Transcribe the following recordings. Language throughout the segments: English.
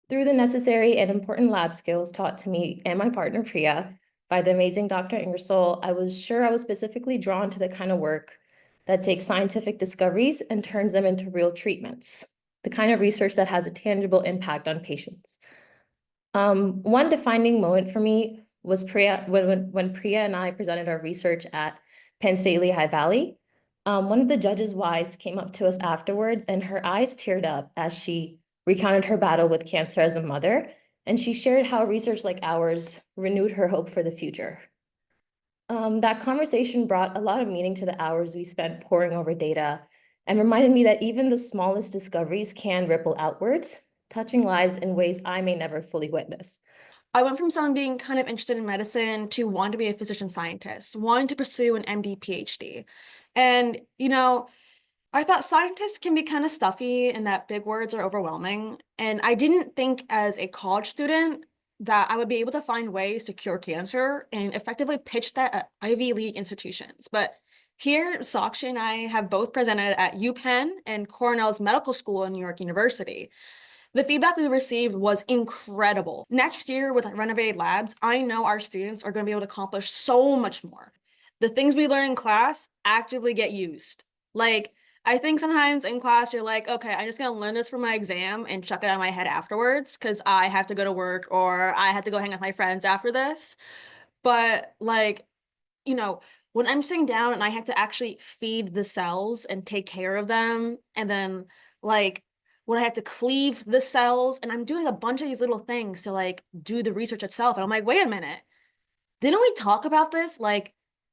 Through the necessary and important lab skills taught to me and my partner Priya by the amazing Dr. Ingersoll, I was sure I was specifically drawn to the kind of work that takes scientific discoveries and turns them into real treatments, the kind of research that has a tangible impact on patients. One defining moment for me was Priya when Priya and I presented our research at Penn State Lehigh Valley. One of the judges' wives came up to us afterwards, and her eyes teared up as she recounted her battle with cancer as a mother, and she shared how research like ours renewed her hope for the future. That conversation brought a lot of meaning to the hours we spent poring over data and reminded me that even the smallest discoveries can ripple outwards, touching lives in ways I may never fully witness. I went from someone being kind of interested in medicine to wanting to be a physician scientist, wanting to pursue an MD, PhD. And, I thought scientists can be kind of stuffy and that big words are overwhelming. And I didn't think as a college student that I would be able to find ways to cure cancer and effectively pitch that at Ivy League institutions. But here, Sakshi and I have both presented at UPenn and Cornell's Medical School in New York University. The feedback we received was incredible. Next year, with renovated labs, I know our students are going to be able to accomplish so much more. The things we learn in class actively get used. Like, I think sometimes in class, you're like, okay, I'm just going to learn this for my exam and chuck it out of my head afterwards because I have to go to work or I have to go hang out with my friends after this. But, when I'm sitting down and I have to actually feed the cells and take care of them, and then, like, when I have to cleave the cells, and I'm doing a bunch of these little things to, do the research itself. And I'm like, wait a minute, didn't we talk about this,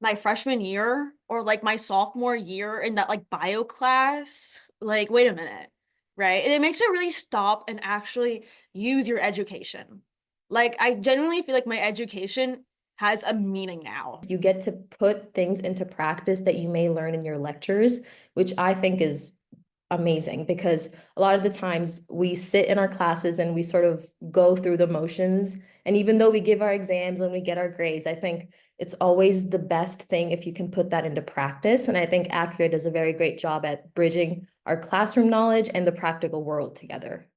my freshman year or, my sophomore year in that, bio class? Like, wait a minute, right? And it makes you really stop and actually use your education. Like, I genuinely feel like my education has a meaning now. You get to put things into practice that you may learn in your lectures, which I think is amazing because a lot of the times we sit in our classes and we sort of go through the motions. And even though we give our exams and we get our grades, I think it's always the best thing if you can put that into practice. And I think Accurate does a very great job at bridging our classroom knowledge and the practical world together.